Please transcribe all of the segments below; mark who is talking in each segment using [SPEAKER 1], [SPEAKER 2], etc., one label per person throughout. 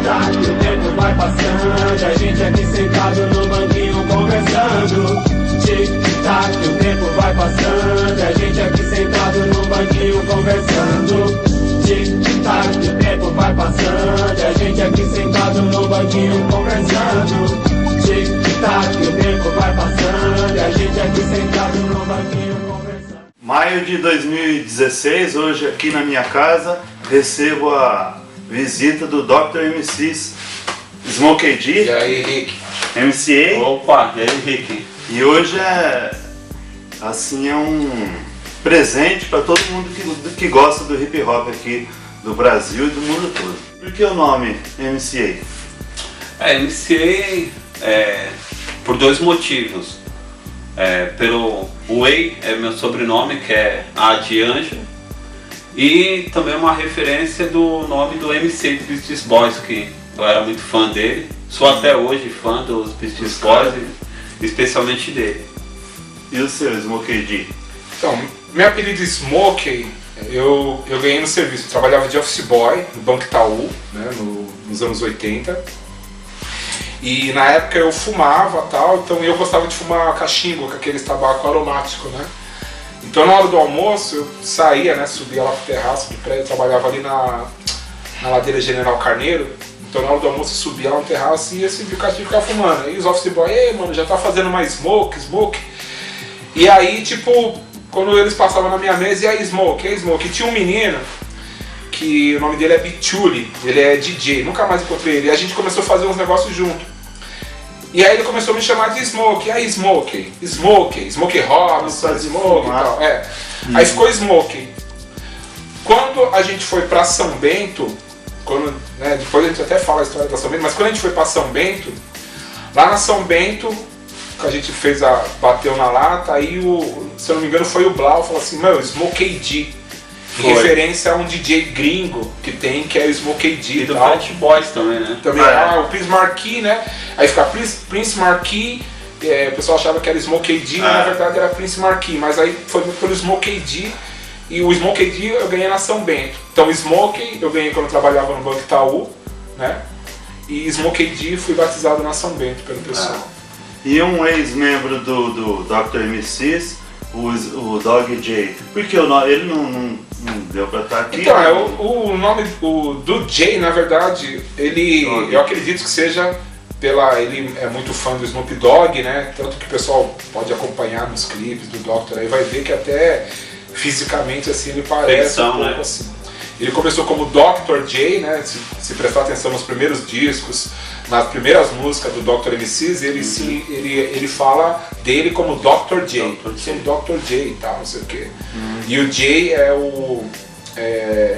[SPEAKER 1] tic-tac, o tempo vai passando, a gente aqui sentado no banquinho conversando. Tic-tac, o tempo vai passando, a gente aqui sentado no banquinho conversando. Tic-tac, o tempo vai passando, a gente aqui sentado no banquinho conversando. Tic-tac, o tempo vai passando, a gente aqui sentado no banquinho conversando.
[SPEAKER 2] Maio de 2016, hoje aqui na minha casa, recebo a visita do Dr. MCs Smokey D.
[SPEAKER 3] E aí, Rick?
[SPEAKER 2] MCA.
[SPEAKER 3] Opa, e aí, Rick?
[SPEAKER 2] E hoje é um presente para todo mundo que gosta do hip hop aqui do Brasil e do mundo todo. Por que o nome MCA?
[SPEAKER 3] MCA por dois motivos. Pelo Way é meu sobrenome, que é A de Anjo, e também uma referência do nome do MC dos Beastie Boys, que eu era muito fã dele, sou até hoje fã dos Beastie Boys, especialmente dele. E o seu, Smokey D?
[SPEAKER 4] Então, meu apelido Smokey, eu ganhei no serviço. Eu trabalhava de office boy no Banco Itaú, né, nos anos 80. E na época eu fumava tal, então eu gostava de fumar cachimbo, com aquele tabaco aromático, né? Então na hora do almoço eu saía, né, subia lá pro terraço do prédio, eu trabalhava ali na ladeira General Carneiro. Então na hora do almoço eu subia lá no terraço e ia subir o cachimbo e ficava fumando. Aí os office boy, ei mano, já tá fazendo mais smoke. E aí tipo, quando eles passavam na minha mesa, e aí smoke. E tinha um menino que o nome dele é Bichuli, ele é DJ, nunca mais encontrei ele, e a gente começou a fazer uns negócios junto. E aí ele começou a me chamar de Smoke, aí Smoke Robinson, Smoke e tal. Aí ficou Smoke. Quando a gente foi pra São Bento, depois a gente até fala a história da São Bento, mas quando a gente foi pra São Bento, lá na São Bento, que a gente bateu na lata, aí se eu não me engano foi o Blau, falou assim, meu, Smokey D. Em referência a um DJ gringo que tem, que é o Smokey D.
[SPEAKER 3] E do Fat Boys também, né?
[SPEAKER 4] Também o Prince Marquis, né? Aí fica Prince Marquis, o pessoal achava que era Smokey D, mas na verdade era Prince Marquis. Mas aí foi pelo Smokey D, e o Smokey D eu ganhei na São Bento. Então Smokey eu ganhei quando eu trabalhava no Banco Itaú, né? E Smokey D fui batizado na São Bento pelo pessoal.
[SPEAKER 2] E um ex-membro do Dr. MCs, o Dog J, porque ele não deu pra estar aqui?
[SPEAKER 4] Então, o nome do Jay, na verdade, eu acredito que seja ele é muito fã do Snoop Dogg, né? Tanto que o pessoal pode acompanhar nos clipes do Dr. aí, vai ver que até fisicamente assim ele parece um pouco assim. Ele começou como Dr. J, né? Se prestar atenção nos primeiros discos, nas primeiras músicas do Dr. MCs, ele fala dele como Dr. J. Sou Dr. J e tal, não sei o quê. E o J é o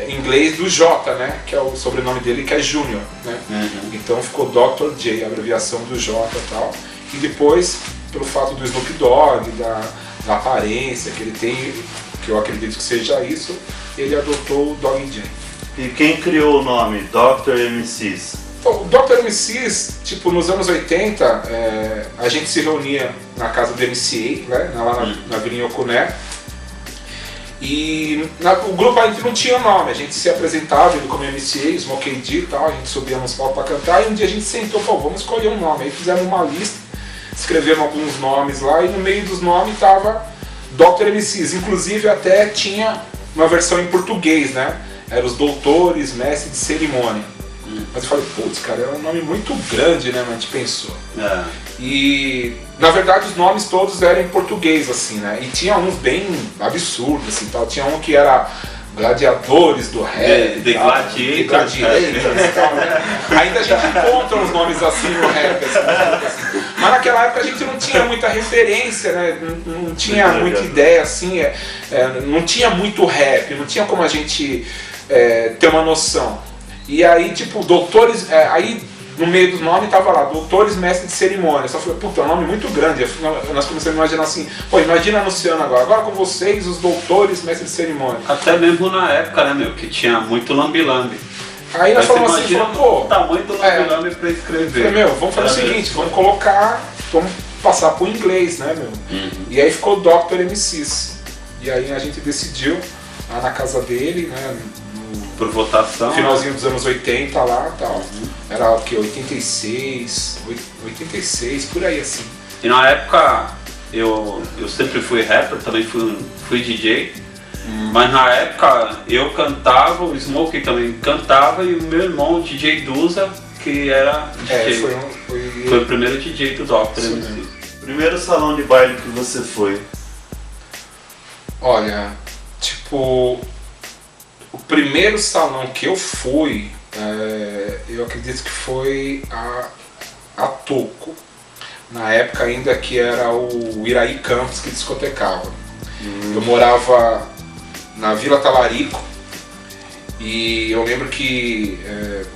[SPEAKER 4] em inglês do J, né? Que é o sobrenome dele, que é Junior, né? Então ficou Dr. J, a abreviação do J e tal. E depois, pelo fato do Snoop Dogg, da aparência que ele tem, que eu acredito que seja isso, ele adotou o Dog J.
[SPEAKER 2] E quem criou o nome Dr. MCs?
[SPEAKER 4] O Dr. MCs, tipo, nos anos 80, a gente se reunia na casa do MCA, né, lá na Vila Inhocuné. E o grupo ainda não tinha nome, a gente se apresentava, ele como MCA, Smokey D e tal, a gente subia nos palcos pra cantar, e um dia a gente sentou e falou, vamos escolher um nome. Aí fizemos uma lista, escrevemos alguns nomes lá, e no meio dos nomes tava Dr. MCs, inclusive até tinha uma versão em português, né? Era os Doutores, Mestre de Cerimônia. Mas eu falei, putz, cara, é um nome muito grande, né? Mas a gente pensou. E, na verdade, os nomes todos eram em português, assim, né? E tinha uns bem absurdos, assim, tal. Tinha um que era Gladiadores do Rap.
[SPEAKER 3] The Gladiators
[SPEAKER 4] e tal, né? Ainda a gente encontra uns nomes assim no rap, assim. Mas naquela época a gente não tinha muita referência, né? Não tinha muita ideia, assim. Não tinha muito rap, não tinha como a gente ter uma noção. E aí, tipo, doutores, aí no meio do nome tava lá, Doutores Mestre de Cerimônia. Só falei, puta, é um nome muito grande. Nós começamos a imaginar assim, pô, imagina anunciando agora com vocês, os Doutores Mestre de Cerimônia.
[SPEAKER 3] Até mesmo na época, né, meu, que tinha muito lambi-lambi.
[SPEAKER 4] Aí nós falamos assim, pô,
[SPEAKER 3] o tamanho do lambi-lambi pra escrever.
[SPEAKER 4] Falei, meu, vamos fazer o seguinte, vamos passar pro inglês, né, meu? E aí ficou Dr. MCs. E aí a gente decidiu, lá na casa dele, né,
[SPEAKER 3] por votação.
[SPEAKER 4] Finalzinho dos anos 80 lá e tal. Era o que? 86, por aí assim.
[SPEAKER 3] E na época eu sempre fui rapper, também fui DJ. Mas na época eu cantava, o Smokey também cantava e o meu irmão, DJ Dusa, que era DJ. Foi o primeiro DJ do Dr. MC.
[SPEAKER 2] Primeiro salão de baile que você foi?
[SPEAKER 4] Olha, tipo, o primeiro salão que eu fui, eu acredito que foi a Toco. Na época ainda que era o Iraí Campos que discotecava. Eu morava na Vila Talarico e eu lembro que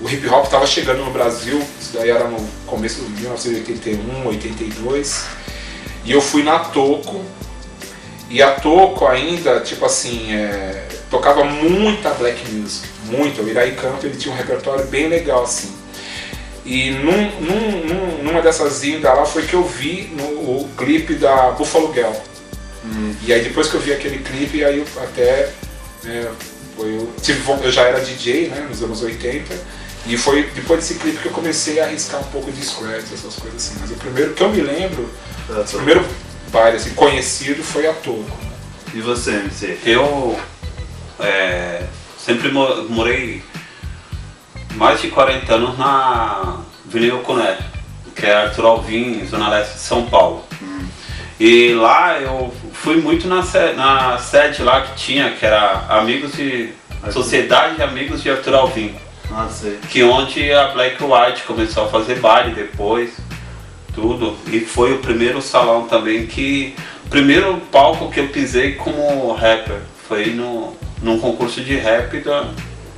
[SPEAKER 4] o hip hop estava chegando no Brasil, isso daí era no começo de 1981, 82, e eu fui na Toco. E a Toco ainda, tipo assim, tocava muita black music, muito. O Iraí Campos, ele tinha um repertório bem legal, assim. E numa dessas indas lá foi que eu vi o clipe da Buffalo Girl. E aí depois que eu vi aquele clipe, aí eu até... eu já era DJ, né, nos anos 80. E foi depois desse clipe que eu comecei a arriscar um pouco de scratch, essas coisas assim. Mas o primeiro que eu me lembro, o primeiro baile assim, conhecido foi a Toco.
[SPEAKER 2] E você, MC?
[SPEAKER 3] Eu sempre morei mais de 40 anos na Avenida Oconé, que é Arthur Alvim, Zona Leste de São Paulo. E lá eu fui muito na sede lá que tinha, que era Sociedade de Amigos de Arthur Alvim.
[SPEAKER 2] Ah, sei.
[SPEAKER 3] Que onde a Black White começou a fazer baile depois, tudo. E foi o primeiro salão também o primeiro palco que eu pisei como rapper. Foi num concurso de rap da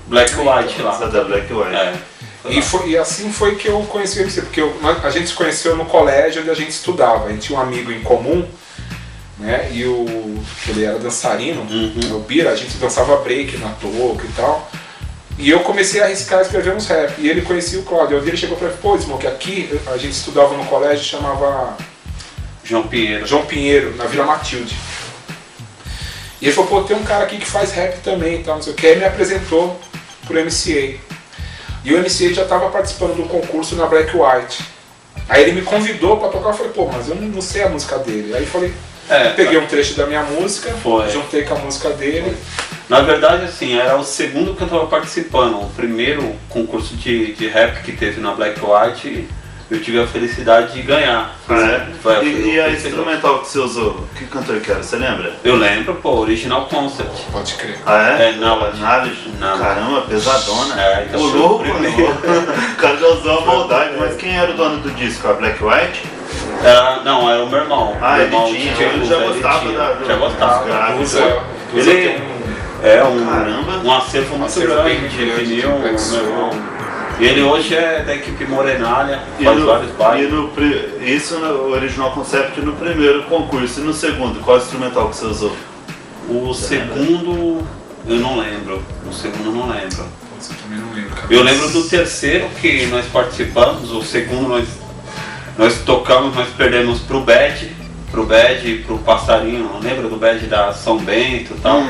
[SPEAKER 3] Black White lá.
[SPEAKER 2] Da Black White.
[SPEAKER 4] E assim foi que eu conheci o MC, porque a gente se conheceu no colégio onde a gente estudava. A gente tinha um amigo em comum, né? E ele era dançarino, o Bira, a gente dançava break na Toco e tal. E eu comecei a arriscar escrever uns rap. E ele conhecia o Cláudio. Ele chegou pra mim, pô, Smoke, aqui a gente estudava no colégio, chamava
[SPEAKER 3] João
[SPEAKER 4] Pinheiro, na Vila Matilde. E ele falou, pô, tem um cara aqui que faz rap também e tal, não sei o que. Aí me apresentou pro MCA. E o MCA já estava participando de um concurso na Black White. Aí ele me convidou pra tocar, eu falei, pô, mas eu não sei a música dele. Aí eu falei, peguei um trecho da minha música, juntei com a música dele.
[SPEAKER 3] Na verdade, assim, era o segundo que eu estava participando. O primeiro concurso de rap que teve na Black White, eu tive a felicidade de ganhar.
[SPEAKER 2] E a instrumental que você usou, que cantor que era, você lembra?
[SPEAKER 3] Eu lembro, pô, Original Concept.
[SPEAKER 4] Pode crer.
[SPEAKER 2] Ah, é?
[SPEAKER 3] Análise.
[SPEAKER 2] Caramba, pesadona.
[SPEAKER 3] Então
[SPEAKER 2] o louco, o cara já usou a maldade, mas quem era o dono do disco? A Black White?
[SPEAKER 3] Não, era o meu irmão.
[SPEAKER 2] Ah,
[SPEAKER 3] meu irmão,
[SPEAKER 2] ele tinha, ele já gostava
[SPEAKER 3] já gostava.
[SPEAKER 2] Ele
[SPEAKER 3] um acervo muito grande de vinil, meu irmão. E ele hoje é da equipe Morenalha, faz vários bailes.
[SPEAKER 2] Isso no Original Concept no primeiro concurso. E no segundo, qual instrumental que você usou?
[SPEAKER 3] O segundo eu não lembro.
[SPEAKER 4] Você também não lembra, cara.
[SPEAKER 3] Eu lembro do terceiro que nós participamos, o segundo nós tocamos, nós perdemos pro Bad e pro Passarinho, lembra do Bad da São Bento e tal?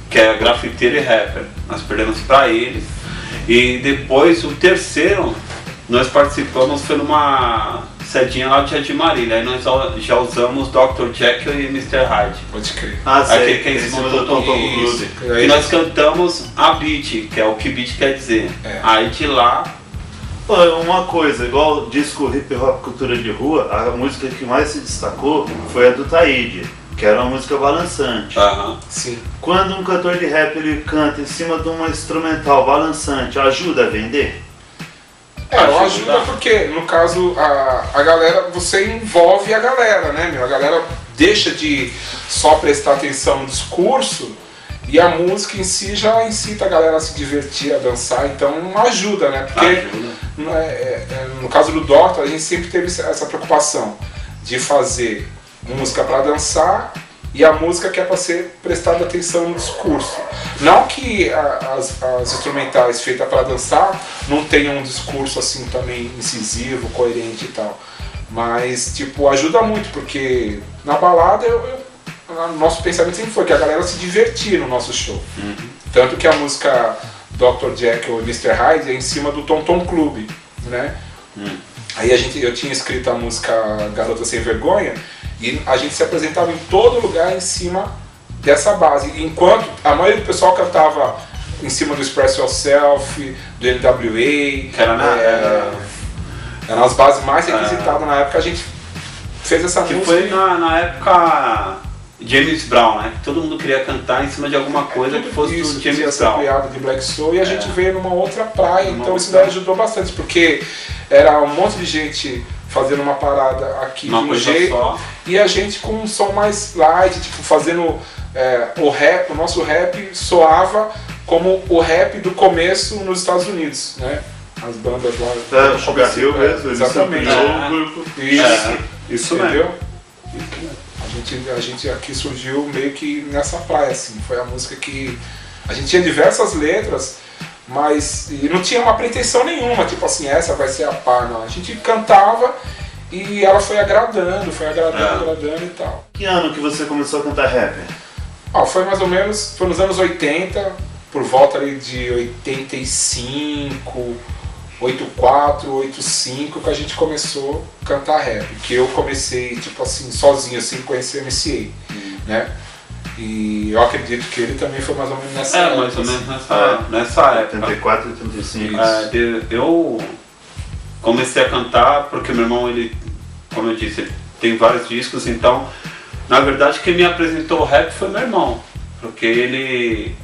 [SPEAKER 3] Que é grafiteiro e rapper. Nós perdemos pra eles. E depois o terceiro nós participamos, foi numa sedinha lá de Jardim Marília. Aí nós já usamos Dr. Jekyll e Mr. Hyde.
[SPEAKER 4] Pode crer.
[SPEAKER 3] Aquele que é em cima do Tom Cruise. E nós cantamos a beat, que é o que beat quer dizer. Aí de lá...
[SPEAKER 2] Pô, uma coisa, igual o disco Hip Hop Cultura de Rua, a música que mais se destacou foi a do Taíde, que era uma música balançante.
[SPEAKER 4] Sim.
[SPEAKER 2] Quando um cantor de rap ele canta em cima de uma instrumental balançante, ajuda a vender?
[SPEAKER 4] Ajuda porque, no caso, a galera, você envolve a galera, né, meu? A galera deixa de só prestar atenção no discurso e a música em si já incita a galera a se divertir, a dançar, então ajuda, né? Porque no caso do Dr, a gente sempre teve essa preocupação de fazer música para dançar e a música que é para ser prestada atenção no discurso. Não que as instrumentais feitas para dançar não tenham um discurso assim também incisivo, coerente e tal, mas tipo ajuda muito, porque na balada nosso pensamento sempre foi que a galera se divertir no nosso show. Tanto que a música Dr. Jekyll e Mr. Hyde é em cima do Tom Tom Club, né? Aí eu tinha escrito a música Garota Sem Vergonha e a gente se apresentava em todo lugar em cima dessa base, enquanto a maioria do pessoal cantava em cima do Express Yourself, do NWA,
[SPEAKER 3] Que era
[SPEAKER 4] eram as bases mais requisitadas na época. A gente fez essa
[SPEAKER 3] que
[SPEAKER 4] música.
[SPEAKER 3] foi na época James Brown, né? Que todo mundo queria cantar em cima de alguma coisa que fosse
[SPEAKER 4] isso,
[SPEAKER 3] do
[SPEAKER 4] que tinha
[SPEAKER 3] James
[SPEAKER 4] sido
[SPEAKER 3] Brown.
[SPEAKER 4] criado de Black Soul, e a gente veio numa outra praia,
[SPEAKER 3] Numa
[SPEAKER 4] então
[SPEAKER 3] outra
[SPEAKER 4] isso daí ajudou bastante, porque era um monte de gente fazendo uma parada aqui
[SPEAKER 3] Uma
[SPEAKER 4] de um
[SPEAKER 3] coisa
[SPEAKER 4] jeito,
[SPEAKER 3] só.
[SPEAKER 4] e a gente com um som mais light, tipo, fazendo o nosso rap soava como o rap do começo nos Estados Unidos, né? As bandas lá.
[SPEAKER 2] O Sugar Hill mesmo, ele
[SPEAKER 4] exatamente.
[SPEAKER 2] sampleou o grupo.
[SPEAKER 3] Isso
[SPEAKER 4] entendeu?
[SPEAKER 3] mesmo.
[SPEAKER 4] A gente aqui surgiu meio que nessa praia, assim. Foi a música que a gente tinha diversas letras, mas e não tinha uma pretensão nenhuma, tipo assim, essa vai ser a par, não. A gente cantava e ela foi agradando e tal.
[SPEAKER 2] Que ano que você começou a cantar rap?
[SPEAKER 4] Foi mais ou menos, foi nos anos 80, por volta ali de 85, 84, 85 que a gente começou a cantar rap. Que eu comecei, tipo assim, sozinho, assim, conhecer o MCA, né? E eu acredito que ele também foi mais ou menos nessa época.
[SPEAKER 3] Mais ou menos nessa época.
[SPEAKER 2] 84, 85.
[SPEAKER 3] Eu comecei a cantar porque meu irmão, ele, como eu disse, ele tem vários discos, então, na verdade, quem me apresentou o rap foi meu irmão, porque ele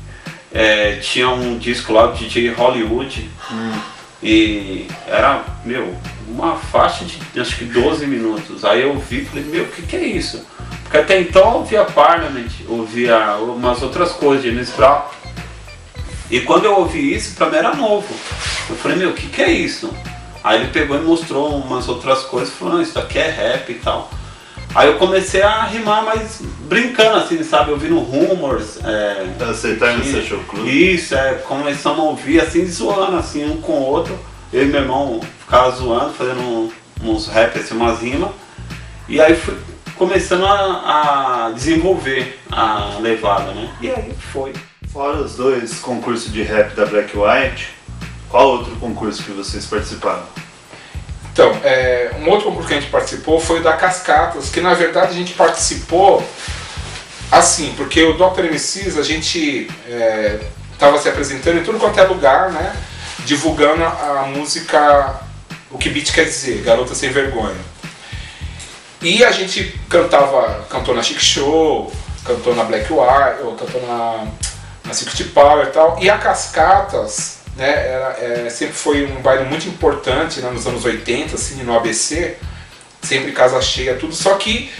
[SPEAKER 3] tinha um disco lá do DJ Hollywood, e era, uma faixa de acho que 12 minutos. Aí eu vi e falei, o que é isso? Porque até então eu ouvia Parliament, ouvia umas outras coisas, James Brown. E quando eu ouvi isso, pra mim era novo. Eu falei, o que é isso? Aí ele pegou e mostrou umas outras coisas, falou, isso aqui é rap e tal. Aí eu comecei a rimar, mas brincando assim, sabe? Ouvindo Rumors.
[SPEAKER 2] Aceitar no Social Club.
[SPEAKER 3] Isso, começamos a ouvir assim, zoando assim, um com o outro. Eu e meu irmão ficava zoando, fazendo uns rap, assim, umas rimas. E aí fui começando a desenvolver a levada, né? E aí foi.
[SPEAKER 2] Fora os dois concursos de rap da Black White, qual outro concurso que vocês participaram?
[SPEAKER 4] Então, um outro concurso que a gente participou foi o da Cascatas, que na verdade a gente participou assim, porque o Dr. MCs a gente estava se apresentando em tudo quanto é lugar, né? Divulgando a música O Que Beat Quer Dizer, Garota Sem Vergonha. E a gente cantou na Chic Show, cantou na Black White, ou cantou na Secret Power e tal. E a Cascatas, né, sempre foi um baile muito importante, né, nos anos 80, assim, no ABC, sempre casa cheia, tudo, só que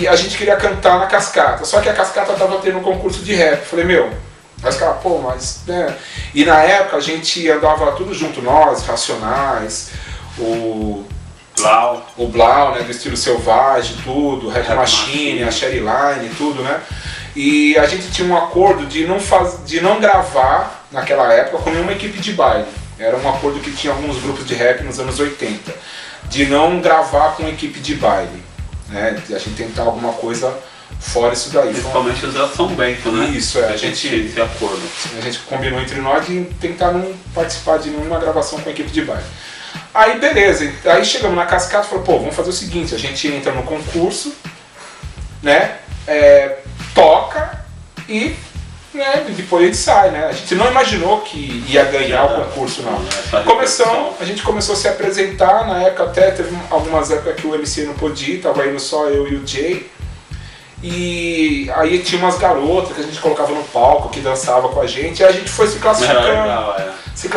[SPEAKER 4] a gente queria cantar na Cascata, só que a Cascata estava tendo um concurso de rap. Falei, mas cara, mas, né? E na época a gente andava tudo junto, nós, Racionais, o Blau, né, do estilo selvagem, tudo, Rap Machine, a Sherry Line, tudo, né? E a gente tinha um acordo de não gravar naquela época com nenhuma equipe de baile. Era um acordo que tinha alguns grupos de rap nos anos 80, de não gravar com equipe de baile, né? De a gente tentar alguma coisa fora isso daí.
[SPEAKER 3] Principalmente os da São Bento, né?
[SPEAKER 4] Isso, a gente
[SPEAKER 3] esse acordo.
[SPEAKER 4] A gente combinou entre nós de tentar não participar de nenhuma gravação com a equipe de baile. Aí beleza, aí chegamos na Cascata e falou, vamos fazer o seguinte, a gente entra no concurso, né, toca e, né, depois a gente sai, né. A gente não imaginou que ia ganhar o concurso, não. A gente começou a se apresentar, na época até teve algumas épocas que o MC não podia ir, tava indo só eu e o Jay. E aí tinha umas garotas que a gente colocava no palco, que dançava com a gente, e a gente foi se classificando, se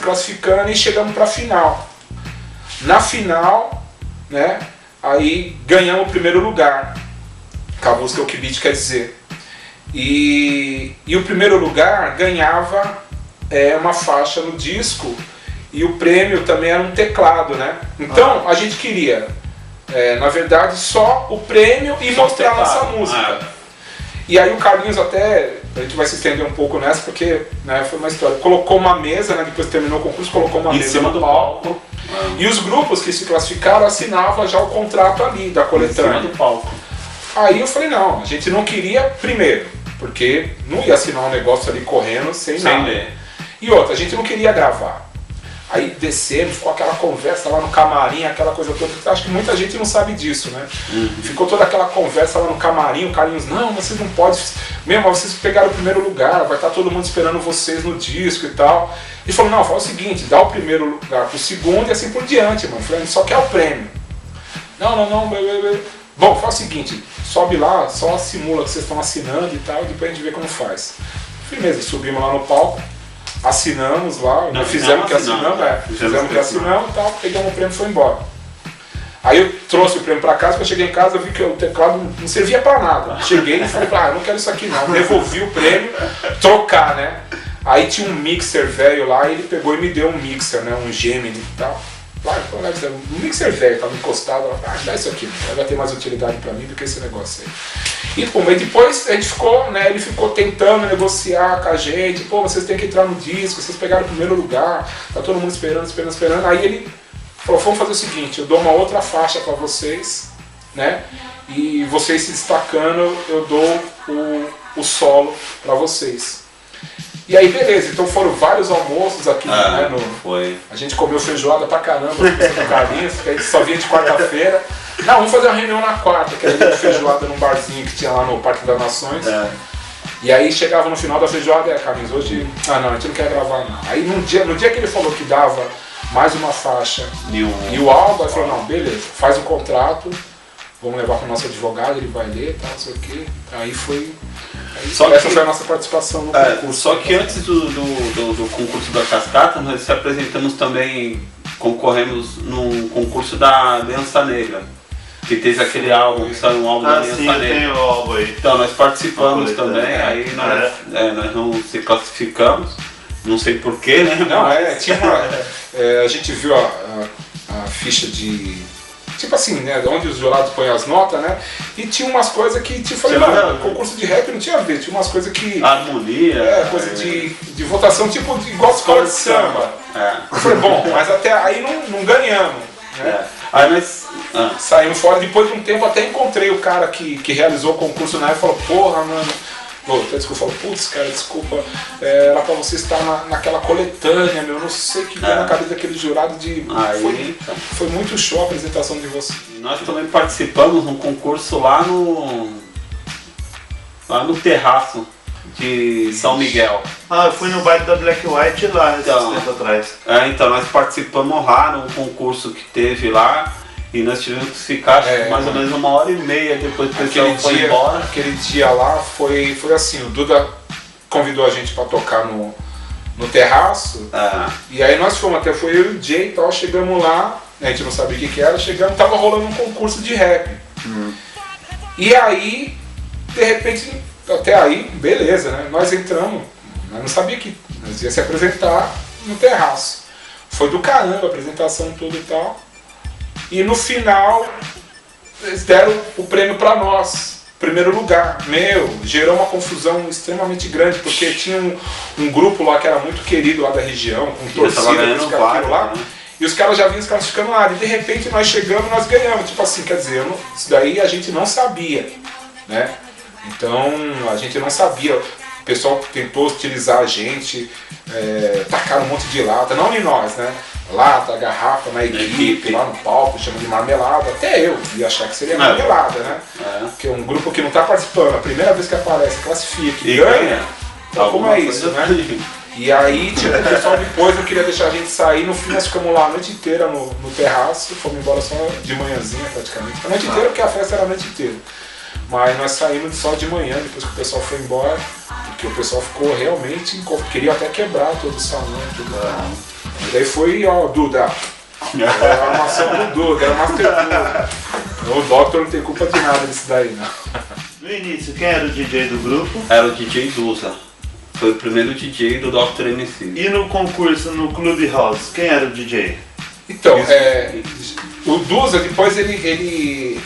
[SPEAKER 4] classificando e chegamos pra final. Na final, né, aí ganhamos o primeiro lugar, com a música O Que Beat Quer Dizer. E o primeiro lugar ganhava uma faixa no disco, e o prêmio também era um teclado, né? Então a gente queria... na verdade, só o prêmio e mostrar a nossa música. E aí o Carlinhos até, a gente vai se estender um pouco nessa, porque, né, foi uma história. Colocou uma mesa, né, depois que terminou o concurso, colocou uma mesa no palco. E os grupos que se classificaram assinavam já o contrato ali, da coletânea.
[SPEAKER 3] Do palco.
[SPEAKER 4] Aí eu falei, não, a gente não queria primeiro, porque não ia assinar um negócio ali correndo sem nada.
[SPEAKER 3] Ler.
[SPEAKER 4] E outra, a gente não queria gravar. Aí descemos, ficou aquela conversa lá no camarim, aquela coisa toda. Acho que muita gente não sabe disso, né? Ficou toda aquela conversa lá no camarim, o Carlinhos, não, vocês não podem, mesmo, vocês pegaram o primeiro lugar, vai estar todo mundo esperando vocês no disco e tal. Ele falou, não, fala o seguinte, dá o primeiro lugar pro segundo e assim por diante, mano. A gente só quer o prêmio. Não, bom, fala o seguinte, sobe lá, só simula que vocês estão assinando e tal, e depois a gente vê como faz. Firmeza, subimos lá no palco, assinamos lá, fizemos o que assinamos e tal, pegamos o prêmio e foi embora. Aí eu trouxe o prêmio pra casa, quando eu cheguei em casa eu vi que o teclado não servia pra nada. Cheguei e falei, eu não quero isso aqui não. Devolvi o prêmio, trocar, né? Aí tinha um mixer velho lá, e ele pegou e me deu um mixer, né? Um Gemini e tal. Um mixer velho, tava encostado, dá isso aqui, vai ter mais utilidade pra mim do que esse negócio aí. E pô, mas depois a gente ficou, né, ele ficou tentando negociar com a gente, pô, vocês têm que entrar no disco, vocês pegaram o primeiro lugar, tá todo mundo esperando. Aí ele falou, vamos fazer o seguinte, eu dou uma outra faixa pra vocês, né, e vocês se destacando, eu dou o solo pra vocês. E aí beleza, então foram vários almoços aqui, né,
[SPEAKER 3] foi.
[SPEAKER 4] A gente comeu feijoada pra caramba, no Carlinhos, que a gente só vinha de quarta-feira. Não, vamos fazer uma reunião na quarta, que era de feijoada num barzinho que tinha lá no Parque das Nações. E aí chegava no final da feijoada, Carlinhos, hoje, não, a gente não quer gravar não. Aí no dia que ele falou que dava mais uma faixa e o álbum, ele falou, não, beleza, faz o contrato, vamos levar para o nosso advogado, ele vai ler, tal, não sei o quê. Aí foi... Essa foi a nossa participação no concurso.
[SPEAKER 3] Só que antes do concurso da Cascata, nós se apresentamos também, concorremos num concurso da Aliança Negra, que teve aquele álbum, que saiu um álbum da Aliança Negra.
[SPEAKER 2] Tem o álbum aí.
[SPEAKER 3] Então nós participamos também, aí nós não se classificamos, não sei porquê, né?
[SPEAKER 4] Não, tinha uma... a gente viu a ficha de... Tipo assim, né, onde os jurados põem as notas, né, e tinha umas coisas que, tipo, falei, não, concurso de rap não tinha a ver, tinha umas coisas que...
[SPEAKER 3] Harmonia...
[SPEAKER 4] coisa de votação, tipo, igual escola de samba. Eu falei, bom, mas até aí não ganhamos, né.
[SPEAKER 3] Aí nós
[SPEAKER 4] saímos fora, depois de um tempo até encontrei o cara que realizou o concurso na época e falou, porra, mano... Desculpa, falou, putz, cara, desculpa, era pra você estar naquela coletânea, meu, não sei o que veio na cabeça daquele jurado de... Foi muito show a apresentação de você.
[SPEAKER 3] Nós também participamos num concurso lá no Terraço de São Miguel.
[SPEAKER 2] Eu fui no baile da Black White lá, esses tempos atrás.
[SPEAKER 3] Então nós participamos lá num concurso que teve lá. E nós tivemos que ficar mais ou menos 1h30 depois que o pessoal foi embora.
[SPEAKER 4] Aquele dia lá foi assim, o Duda convidou a gente para tocar no terraço. E aí nós fomos, até foi eu e o Jay e tal, chegamos lá, a gente não sabia o que era, chegamos, tava rolando um concurso de rap. E aí, de repente, até aí, beleza, né? Nós entramos, nós não sabia que nós ia se apresentar no terraço. Foi do caramba a apresentação toda e tal. E no final, eles deram o prêmio para nós, primeiro lugar. Gerou uma confusão extremamente grande, porque tinha um grupo lá que era muito querido lá da região, com torcida, os caras lá, né? E os caras já vinham se classificando lá. E de repente nós chegamos e nós ganhamos. Tipo assim, quer dizer, isso daí a gente não sabia, né? Então, a gente não sabia. O pessoal tentou utilizar a gente, tacaram um monte de lata, não em nós, né? Lata, garrafa na equipe, lá no palco, chama de marmelada. Até eu ia achar que seria marmelada, né? Porque um grupo que não está participando, a primeira vez que aparece, classifica e ganha. Então, como é isso, né? E aí, tipo, o pessoal depois não queria deixar a gente sair. No fim, nós ficamos lá a noite inteira no terraço, fomos embora só de manhãzinha praticamente. A noite inteira, porque a festa era a noite inteira. Mas nós saímos só de manhã, depois que o pessoal foi embora, porque o pessoal ficou realmente, queria até quebrar todo o salão, tudo. E daí foi, Duda, era a armação do Duda, era o Master Duda. O Doctor não tem culpa de nada disso daí, não.
[SPEAKER 2] No início, quem era o DJ do grupo?
[SPEAKER 3] Era o DJ Duza. Foi o primeiro DJ do Dr. MC.
[SPEAKER 2] E no concurso, no Clubhouse, quem era o DJ?
[SPEAKER 4] Então, o Duza, depois ele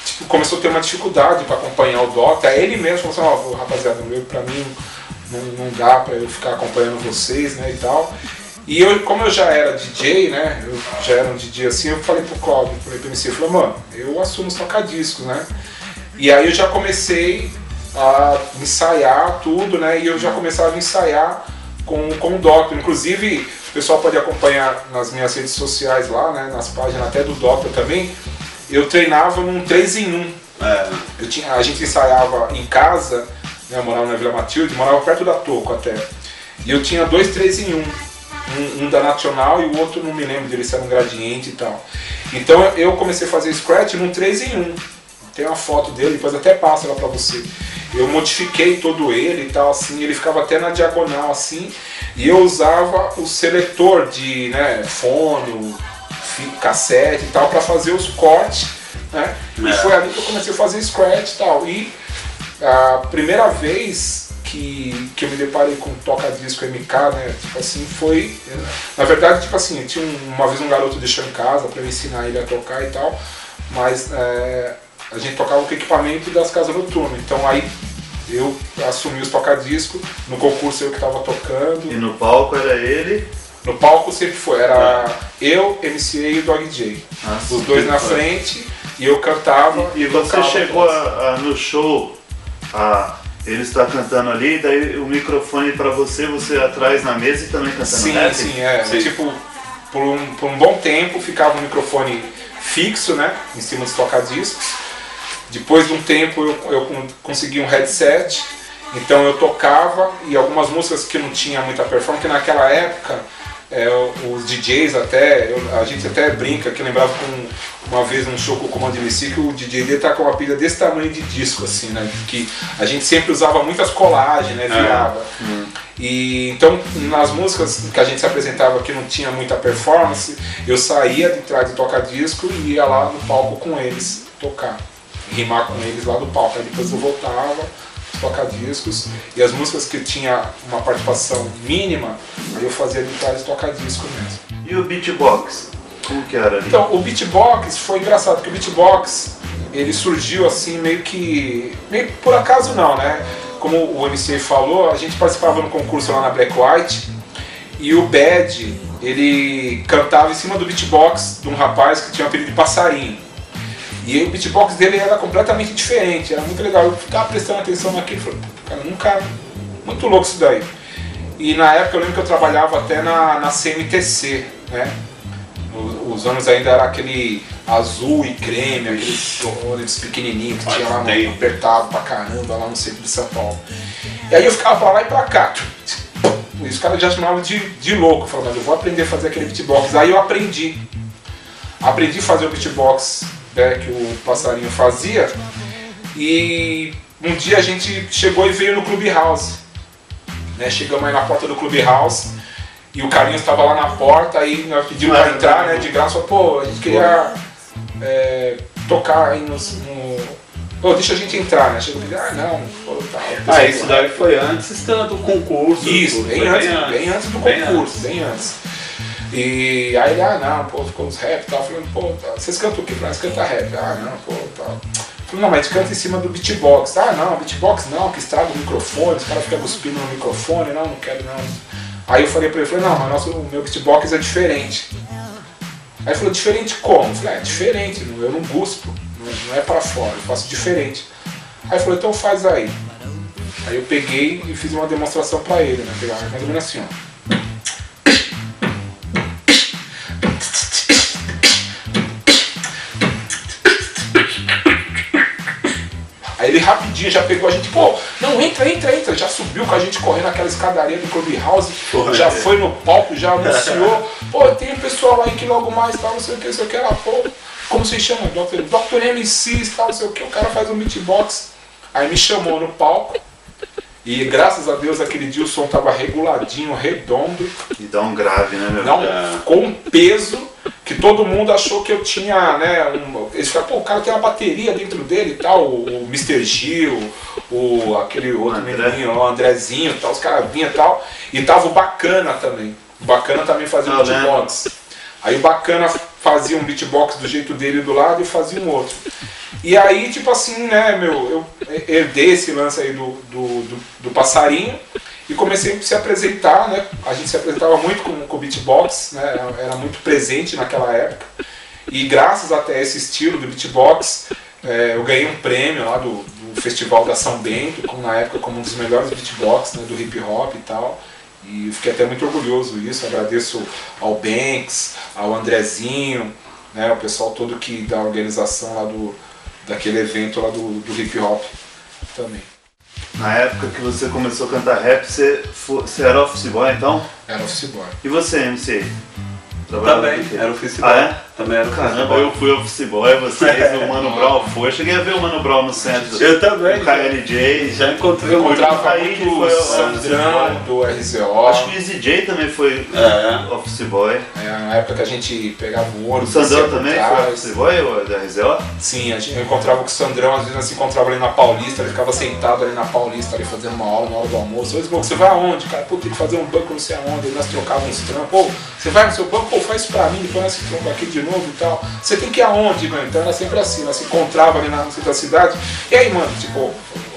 [SPEAKER 4] tipo, começou a ter uma dificuldade para acompanhar o Dr. Aí ele mesmo falou assim, rapaziada, pra mim não dá para eu ficar acompanhando vocês, né, e tal. E eu, como eu já era DJ, né, eu já era um DJ assim, eu falei pro Cláudio, falei pro MC, eu falei, mano, eu assumo os tocadiscos, né. E aí eu já comecei a ensaiar tudo, né, e eu já começava a ensaiar com o Dr. Inclusive, o pessoal pode acompanhar nas minhas redes sociais lá, né, nas páginas até do Dr. também. Eu treinava num 3 em 1. A gente ensaiava em casa, né, eu morava na Vila Matilde, morava perto da Toco até. E eu tinha 2 3 em 1. Um da Nacional e o outro não me lembro dele, se era um gradiente e tal. Então eu comecei a fazer scratch num 3 em 1. Tem uma foto dele, depois até passo lá pra você. Eu modifiquei todo ele e tal, assim, ele ficava até na diagonal assim, e eu usava o seletor de, né, fone, cassete e tal, pra fazer os cortes, né? E foi ali que eu comecei a fazer scratch e tal. E a primeira vez que eu me deparei com toca-disco MK, né, tipo assim, foi... Na verdade, tipo assim, tinha uma vez um garoto deixou em casa pra eu ensinar ele a tocar e tal, mas a gente tocava com equipamento das casas noturnas, então aí eu assumi os toca-disco, no concurso eu que tava tocando.
[SPEAKER 2] E no palco era ele?
[SPEAKER 4] No palco sempre foi, era eu, MCA e o Dog J. Os dois na frente, e eu cantava.
[SPEAKER 2] E você chegou no show, ele está cantando ali, daí o microfone para você atrás na mesa e também cantando?
[SPEAKER 4] Sim, rap? Sim. Tipo, por um bom tempo ficava o microfone fixo, né, em cima dos toca-discos. Depois de um tempo eu consegui um headset, então eu tocava, e algumas músicas que não tinha muita performance, porque naquela época os DJs a gente até brinca, que eu lembrava uma vez num show com o Comando MC que o DJ dele tá com uma pilha desse tamanho de disco, assim, né, que a gente sempre usava muitas colagens, né, virava. E então nas músicas que a gente se apresentava que não tinha muita performance, eu saía de trás do toca-disco e ia lá no palco com eles tocar, rimar com eles lá do palco. Aí depois eu voltava, toca-discos, e as músicas que tinha uma participação mínima, aí eu fazia de trás do toca-disco mesmo.
[SPEAKER 2] E o beatbox? Como que era ali?
[SPEAKER 4] Então, o beatbox foi engraçado, porque o beatbox ele surgiu assim meio que por acaso não, né? Como o MCA falou, a gente participava no concurso lá na Black White, e o Bad, ele cantava em cima do beatbox de um rapaz que tinha um apelido de Passarinho. E o beatbox dele era completamente diferente, era muito legal. Eu ficava prestando atenção naquilo e falei, cara, nunca. Muito louco isso daí. E na época eu lembro que eu trabalhava até na CMTC, né? Os anos ainda era aquele azul e creme, aqueles ônibus pequenininhos que tinha lá no apertado pra caramba, lá no centro de São Paulo. E aí eu ficava pra lá e pra cá. E os caras já chamavam de louco, falando, eu vou aprender a fazer aquele beatbox. Aí eu aprendi a fazer o beatbox, né, que o Passarinho fazia, e um dia a gente chegou e veio no Clubhouse, né, chegamos aí na porta do Clubhouse e o Carlinhos estava lá na porta, aí nós pedimos para entrar, né, de graça, pô, a gente queria tocar aí pô, deixa a gente entrar, né, chegou e falei, não, pô, tá.
[SPEAKER 3] Isso daí foi antes do concurso.
[SPEAKER 4] Isso, bem antes do concurso, bem antes. E aí ele, não, pô, ficou uns rap e tal, falando, pô, vocês cantam o que pra nós? Canta rap. Não, pô, tal. Falei, não, mas a gente canta em cima do beatbox. Não, beatbox não, que estraga o microfone, os caras ficam cuspindo no microfone, não quero não. Aí eu falei pra ele, não, mas o meu beatbox é diferente. Aí ele falou, diferente como? Eu falei, diferente, eu não guspo, não é pra fora, eu faço diferente. Aí ele falou, então faz aí. Aí eu peguei e fiz uma demonstração pra ele, né, pegava mais ou menos assim, ó. Aí ele rapidinho já pegou a gente, pô, não, entra, já subiu com a gente correndo aquela escadaria do Clubhouse, já foi no palco, já anunciou, pô, tem um pessoal aí que logo mais tal, não sei o que, lá, pô, como se chama? Dr. MC, tal, não sei o que, o cara faz um beatbox. Aí me chamou no palco, e graças a Deus aquele dia o som tava reguladinho, redondo.
[SPEAKER 2] E dá um grave, né, meu?
[SPEAKER 4] Não, com um peso que todo mundo achou que eu tinha, né, eles falaram, pô, o cara tem uma bateria dentro dele e tal, o Mr. Gil, aquele outro menininho, o Andrezinho e tal, os caras vinham e tal, e tava o Bacana também. O Bacana também fazia um beatbox. Aí o Bacana fazia um beatbox do jeito dele do lado e fazia um outro. E aí, tipo assim, né, eu herdei esse lance aí do Passarinho e comecei a se apresentar, né, a gente se apresentava muito com o beatbox, né, era muito presente naquela época, e graças até a esse estilo do beatbox, eu ganhei um prêmio lá do Festival da São Bento, na época como um dos melhores beatbox, né, do hip hop e tal, E fiquei até muito orgulhoso disso, agradeço ao Banks, ao Andrezinho, né, o pessoal todo que da organização lá daquele evento lá do hip hop também.
[SPEAKER 2] Na época que você começou a cantar rap, você era office boy então?
[SPEAKER 4] Era office boy.
[SPEAKER 2] E você, MC?
[SPEAKER 3] Também, era office boy.
[SPEAKER 2] Ah, é?
[SPEAKER 3] Também era office
[SPEAKER 2] Caramba,
[SPEAKER 3] boy.
[SPEAKER 2] eu fui office boy, vocês, o Mano Brown foi. Eu cheguei a ver o Mano Brown no centro.
[SPEAKER 3] Eu também.
[SPEAKER 2] O KLJ.
[SPEAKER 3] Já encontrei
[SPEAKER 4] Eu
[SPEAKER 3] o
[SPEAKER 4] encontrava
[SPEAKER 2] Aí
[SPEAKER 4] muito
[SPEAKER 2] foi
[SPEAKER 4] o
[SPEAKER 2] o
[SPEAKER 4] Sandrão do RZO.
[SPEAKER 2] Acho que o Easy J também foi office boy.
[SPEAKER 4] Na época que a gente pegava o
[SPEAKER 2] O
[SPEAKER 4] ônibus.
[SPEAKER 2] Sandrão
[SPEAKER 4] descia por
[SPEAKER 2] também
[SPEAKER 4] trás.
[SPEAKER 2] foi office boy ou da RZO?
[SPEAKER 4] Sim, eu encontrava com o Sandrão, às vezes nós se encontrava ali na Paulista, ele ficava sentado ali na Paulista, ali fazendo uma aula na hora do almoço. Ô, Smoke, você vai aonde, cara? Pô, tem que fazer um banco não sei aonde. Aí nós trocávamos uns trampos. Pô, você vai no seu banco? Pô, faz pra mim, depois nós se trocamos aqui de novo e tal. Você tem que ir aonde, mano? Então era sempre assim, nós se encontrava ali no centro da cidade. E aí, mano, tipo,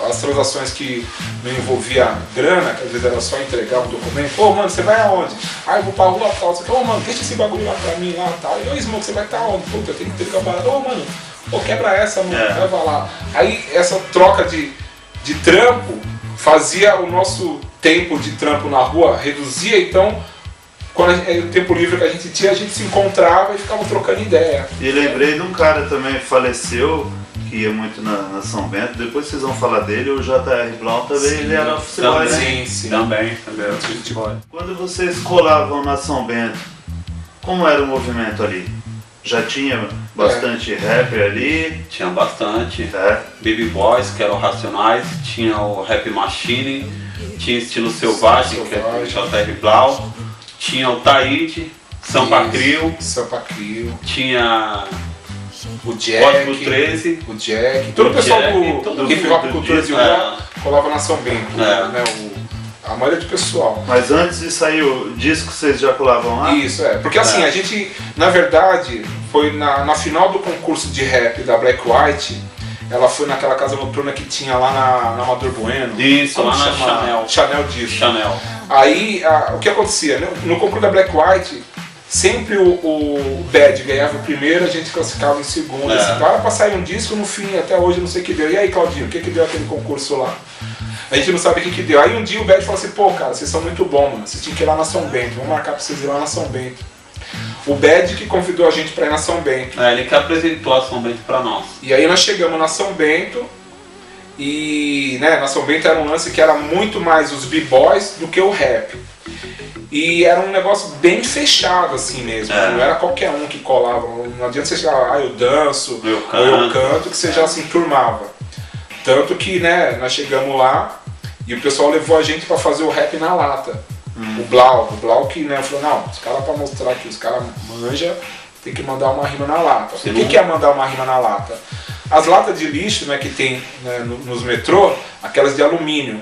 [SPEAKER 4] as transações que não envolvia grana, que às vezes era só entregar um documento. Pô, mano, você vai aonde? Ah, eu vou pra rua tal. Você fala, ô, mano, deixa esse bagulho lá pra mim lá e tal. E ô, Smoke, você vai estar onde? Puta, eu tenho que ter parada. Ô, mano, pô, quebra essa, mano, leva lá. Aí essa troca de trampo fazia o nosso tempo de trampo na rua, reduzia, então quando o tempo livre que a gente tinha, a gente se encontrava e ficava trocando ideia.
[SPEAKER 2] E lembrei de um cara também que faleceu, que ia muito na São Bento, depois vocês vão falar dele, o J.R. Brown também,
[SPEAKER 4] Sim,
[SPEAKER 2] ele era office boy, né?
[SPEAKER 4] Sim, sim.
[SPEAKER 3] Também era office boy.
[SPEAKER 2] Quando vocês colavam na São Bento, como era o movimento ali? Já tinha bastante rapper ali?
[SPEAKER 3] Tinha bastante.
[SPEAKER 2] É.
[SPEAKER 3] Baby Boys, que eram Racionais, tinha o Rap Machine, tinha Estilo Selvagem, que é o J.R. Blau, tinha o Taíde, Sampa Crio, tinha
[SPEAKER 4] o
[SPEAKER 3] Código
[SPEAKER 4] Jack,
[SPEAKER 3] 13,
[SPEAKER 4] o Jack, todo o pessoal do hip hop cultura de rua colava na São Bento, né? A maioria do pessoal.
[SPEAKER 2] Mas antes de sair o disco, vocês já colavam lá?
[SPEAKER 4] Isso, porque assim, a gente, na verdade, foi na final do concurso de rap da Black White, ela foi naquela casa noturna que tinha lá na Amador Bueno.
[SPEAKER 3] Isso,
[SPEAKER 4] como
[SPEAKER 3] lá na
[SPEAKER 4] chama? Chanel Disco.
[SPEAKER 3] Chanel.
[SPEAKER 4] Aí, o que acontecia? No concurso da Black White, sempre o Bad ganhava o primeiro, a gente classificava em segundo. Assim, então era pra sair um disco, no fim, até hoje, não sei o que deu. E aí, Claudinho, o que deu aquele concurso lá? A gente não sabe o que deu. Aí um dia o Bad falou assim, pô, cara, vocês são muito bons, mano. Vocês tinham que ir lá na São Bento, vamos marcar pra vocês ir lá na São Bento. O Bad que convidou a gente pra ir na São Bento.
[SPEAKER 3] Ele que apresentou a São Bento pra nós.
[SPEAKER 4] E aí nós chegamos na São Bento e, né, na São Bento era um lance que era muito mais os b-boys do que o rap. E era um negócio bem fechado assim mesmo, não era qualquer um que colava. Não adianta você chegar, eu danço, eu canto, que você já se enturmava. Tanto que, né, nós chegamos lá e o pessoal levou a gente pra fazer o rap na lata. O Blau que, né, falou, não, os caras pra mostrar que os caras manjam, tem que mandar uma rima na lata. O que é mandar uma rima na lata? As latas de lixo, né, que tem, né, nos metrô, aquelas de alumínio.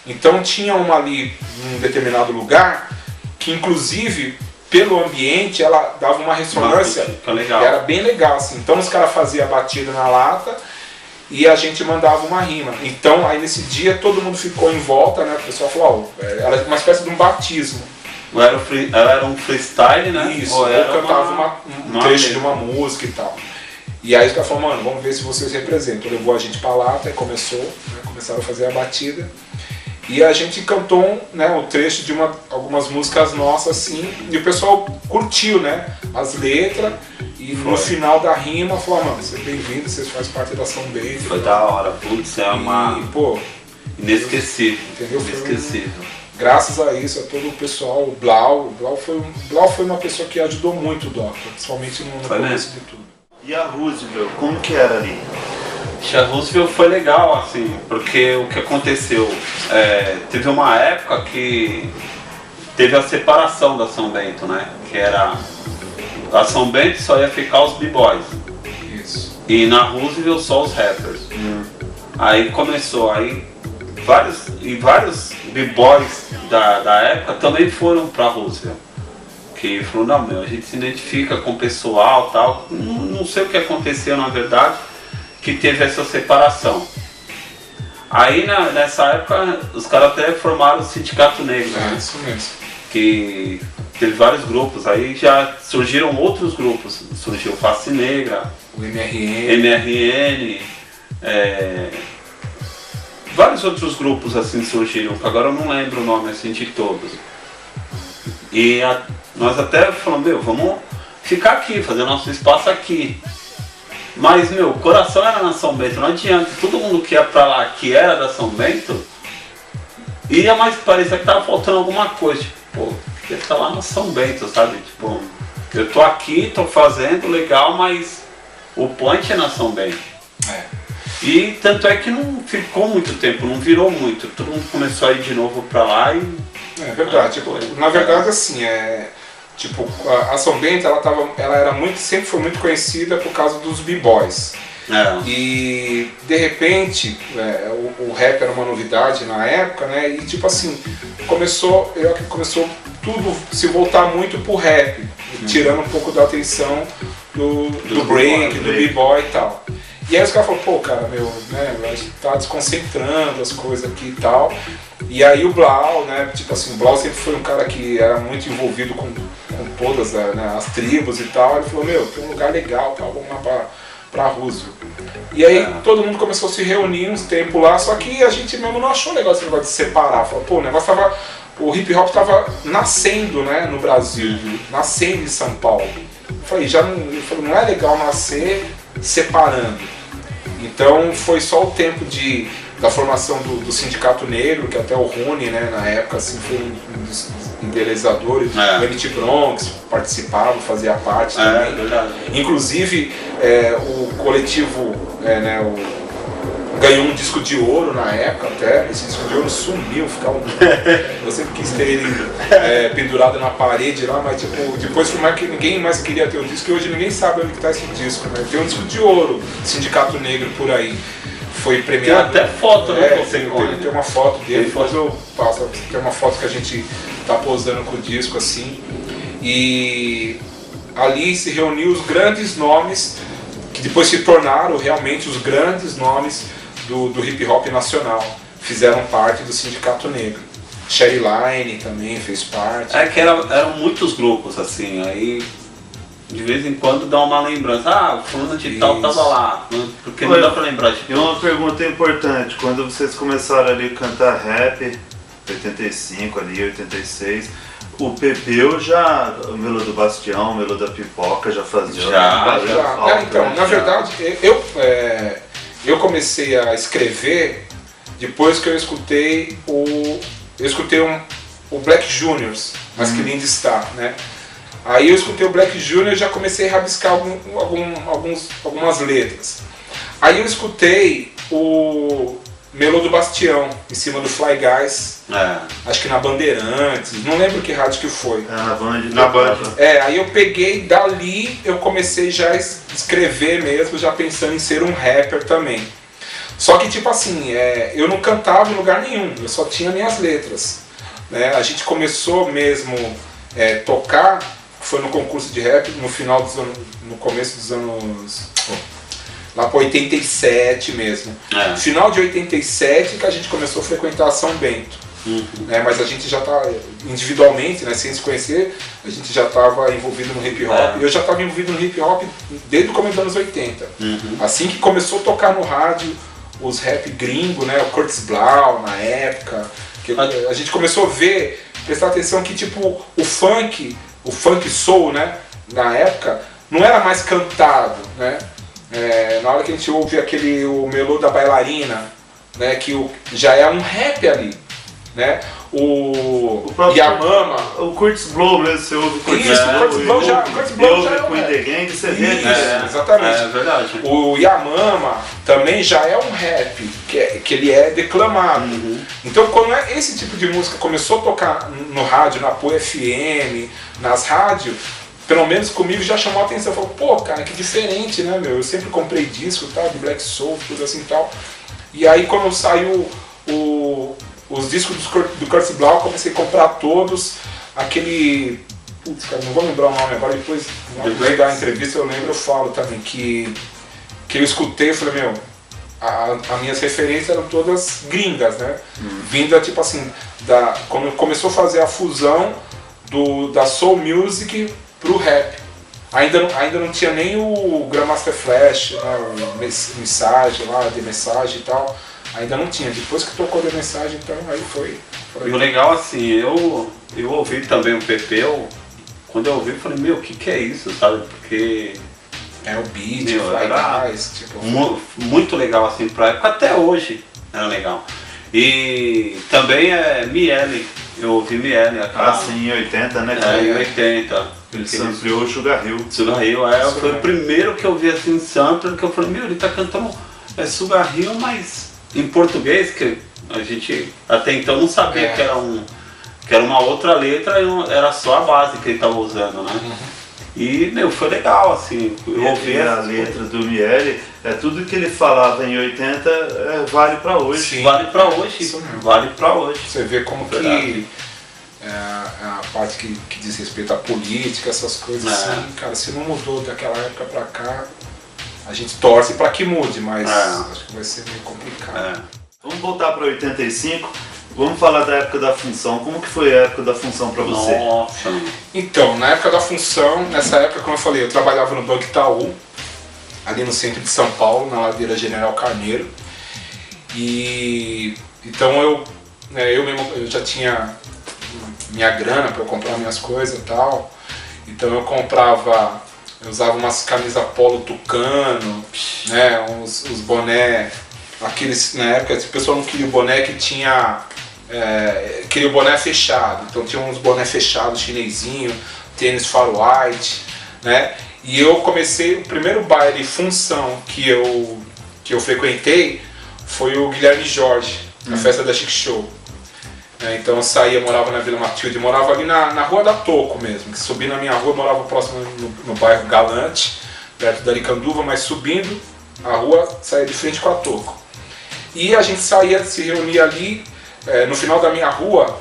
[SPEAKER 4] Então tinha uma ali em determinado lugar que, inclusive, pelo ambiente, ela dava uma ressonância que era bem legal, assim. Então os caras faziam a batida na lata e a gente mandava uma rima. Então aí nesse dia todo mundo ficou em volta, né? O pessoal falou, era uma espécie de um batismo.
[SPEAKER 3] Era um freestyle, né?
[SPEAKER 4] Isso, ou cantava um trecho de uma música e tal. E aí os caras falaram, mano, vamos ver se vocês representam. Levou a gente pra lata e começaram a fazer a batida. E a gente cantou, né, o trecho de algumas músicas nossas, assim, e o pessoal curtiu, né, as letras, e no final da rima falou, mano, seja bem-vindo, vocês fazem parte da São Bento.
[SPEAKER 3] Foi da hora, putz, é uma... inesquecível,
[SPEAKER 4] entendeu?
[SPEAKER 3] Inesquecível.
[SPEAKER 4] Graças a isso, a todo o pessoal, o Blau foi uma pessoa que ajudou muito o Dr., principalmente no começo de tudo.
[SPEAKER 2] E a Roosevelt, como que era ali?
[SPEAKER 3] A Roosevelt foi legal, assim, porque o que aconteceu, teve uma época que teve a separação da São Bento, né, que era, a São Bento só ia ficar os b-boys, e na Roosevelt só os rappers. Aí começou, vários b-boys da época também foram pra Roosevelt, que falou, não, a gente se identifica com o pessoal e tal, não sei o que aconteceu na verdade, que teve essa separação. Aí nessa época os caras até formaram o Sindicato Negro, né?
[SPEAKER 4] Isso mesmo.
[SPEAKER 3] Que teve vários grupos, aí já surgiram outros grupos, surgiu Face Negra,
[SPEAKER 4] o MRN,
[SPEAKER 3] vários outros grupos assim surgiram, que agora eu não lembro o nome assim de todos. E nós até falamos, meu, vamos ficar aqui, fazer nosso espaço aqui. Mas, meu, o coração era na São Bento, não adianta. Todo mundo que ia pra lá, que era da São Bento, ia, mas parecia que tava faltando alguma coisa. Tipo, pô, queria estar lá na São Bento, sabe? Tipo, eu tô aqui, tô fazendo, legal, mas o point é na São Bento.
[SPEAKER 4] É.
[SPEAKER 3] E tanto é que não ficou muito tempo, não virou muito. Todo mundo começou a ir de novo pra lá e...
[SPEAKER 4] É verdade. Tipo, na verdade, assim, tipo, a São Bento, ela era sempre foi muito conhecida por causa dos b-boys. E de repente, o rap era uma novidade na época, né? E tipo assim, começou tudo se voltar muito pro rap, tirando um pouco da atenção do break, do b-boy e tal. E aí os caras falaram, pô, cara, meu, né, a gente tá desconcentrando as coisas aqui e tal. E aí o Blau, né, tipo assim, o Blau sempre foi um cara que era muito envolvido com todas, né, as tribos e tal. Ele falou, meu, tem um lugar legal, tal, vamos lá pra Roosevelt. E aí todo mundo começou a se reunir uns tempos lá, só que a gente mesmo não achou legal esse negócio de separar. Falou, pô, o hip hop tava nascendo, né, no Brasil, nascendo em São Paulo. Eu falei, não é legal nascer separando. Então foi só o tempo da formação do Sindicato Negro, que até o Rony, né, na época, assim, foi um dos idealizadores, o MT Bronx participava, fazia parte também. Inclusive o coletivo ganhou um disco de ouro na época até, esse disco de ouro sumiu, eu sempre quis ter ele pendurado na parede lá, mas tipo, depois foi mais que ninguém mais queria ter o disco e hoje ninguém sabe onde está esse disco, né? Tem um disco de ouro, Sindicato Negro por aí, foi premiado.
[SPEAKER 3] Tem até foto, né?
[SPEAKER 4] Tem uma foto dele, depois eu passo, tem uma foto que a gente tá posando com o disco assim, e ali se reuniu os grandes nomes que depois se tornaram realmente os grandes nomes do hip hop nacional, fizeram parte do Sindicato Negro. Sherry Line também fez parte.
[SPEAKER 3] Que eram muitos grupos assim, aí de vez em quando dá uma lembrança, o fulano de tal tava lá, porque não dá pra lembrar de
[SPEAKER 2] tudo. E uma pergunta importante, quando vocês começaram ali a cantar rap, 85 ali, 86, o Pepeu já, o Melo do Bastião, o Melo da Pipoca já fazia.
[SPEAKER 4] Então, na verdade, eu comecei a escrever depois que eu escutei o Black Juniors, Mas Que Lindo Está, né? Aí eu escutei o Black Junior e já comecei a rabiscar algumas letras. Aí eu escutei o Melo do Bastião, em cima do Fly Guys, acho que na Bandeirantes, não lembro que rádio que foi.
[SPEAKER 2] Na Band.
[SPEAKER 4] Aí eu peguei, dali eu comecei já a escrever mesmo, já pensando em ser um rapper também. Só que tipo assim, eu não cantava em lugar nenhum, eu só tinha minhas letras, né? A gente começou mesmo tocar, foi no concurso de rap, no começo dos anos... lá para 87 mesmo. Final de 87 que a gente começou a frequentar a São Bento. Mas a gente já tá individualmente, né, sem se conhecer, a gente já estava envolvido no hip hop. Eu já estava envolvido no hip hop desde o começo dos anos 80. Assim que começou a tocar no rádio os rap gringo, né, o Curtis Blau na época, que a gente começou a ver, prestar atenção que tipo o funk soul, né, na época não era mais cantado, né? Na hora que a gente ouve o melô da bailarina, né, que já é um rap ali, né? O Yamama,
[SPEAKER 2] o Curtis Blow mesmo, você ouve o Curtis
[SPEAKER 4] Blow já é
[SPEAKER 2] com The Gang, você vê
[SPEAKER 4] exatamente.
[SPEAKER 3] É verdade.
[SPEAKER 4] O Yamama também já é um rap, que ele é declamado. Então quando esse tipo de música começou a tocar no rádio, na POE FM, nas rádios, pelo menos comigo já chamou a atenção. Eu falei, pô, cara, que diferente, né, meu? Eu sempre comprei disco, tal, de Black Soul, tudo assim e tal. E aí quando saiu os discos do Curtis Blau, eu comecei a comprar todos. Aquele... Putz, cara, não vou lembrar o nome agora, depois no da entrevista eu lembro, eu falo também, que eu escutei, eu falei, meu, as minhas referências eram todas gringas, né? Vinda, tipo assim, quando começou a fazer a fusão da Soul Music pro rap. Ainda não tinha nem o Grandmaster Flash, né, o Mensagem lá, de mensagem e tal. ainda não tinha. Depois que tocou a mensagem, então aí foi.
[SPEAKER 3] E o legal assim, eu ouvi também o Pepeu, quando eu ouvi eu falei, meu, o que é isso, sabe? Porque
[SPEAKER 4] É o beat,
[SPEAKER 3] meu,
[SPEAKER 4] vai
[SPEAKER 3] era
[SPEAKER 4] mais, tipo.
[SPEAKER 3] muito legal assim pra época, até hoje era legal. E também é Miele, eu ouvi Miele, aquela.
[SPEAKER 2] Assim, em 80, né?
[SPEAKER 3] Em 80.
[SPEAKER 2] Ele sampleou o Sugar Hill.
[SPEAKER 3] Sugar Hill, foi o primeiro que eu vi assim em sampler, que eu falei, meu, ele tá cantando Sugar Hill, mas em português, que a gente até então não sabia que era uma outra letra, era só a base que ele tava usando, né? E, meu, foi legal, assim, eu ouvi
[SPEAKER 2] a letra do Miele, tudo que ele falava em 80 vale pra hoje.
[SPEAKER 3] Sim. Vale pra hoje, vale pra hoje.
[SPEAKER 4] Você vê como que a parte que diz respeito à política, essas coisas assim, cara, se não mudou daquela época pra cá, a gente torce pra que mude, mas acho que vai ser meio complicado.
[SPEAKER 2] Vamos voltar pra 85, vamos falar da época da Função. Como que foi a época da Função pra você?
[SPEAKER 3] Nossa.
[SPEAKER 4] Então, na época da Função, nessa época, como eu falei, eu trabalhava no Banco Itaú, ali no centro de São Paulo, na ladeira General Carneiro. E então eu já tinha minha grana para eu comprar minhas coisas e tal. Então eu usava umas camisas polo Tucano, né, uns boné, aqueles, na época o pessoal não queria o boné que tinha, queria o boné fechado, então tinha uns boné fechados, chinesinho, tênis far white, né, e eu comecei, o primeiro baile Função que eu frequentei foi o Guilherme Jorge, a festa da Chic Show. Então eu saía, morava na Vila Matilde, morava ali na rua da Toco mesmo, que subi na minha rua, morava próximo no bairro Galante, perto da Aricanduva, mas subindo a rua, saía de frente com a Toco. E a gente saía, se reunia ali, no final da minha rua,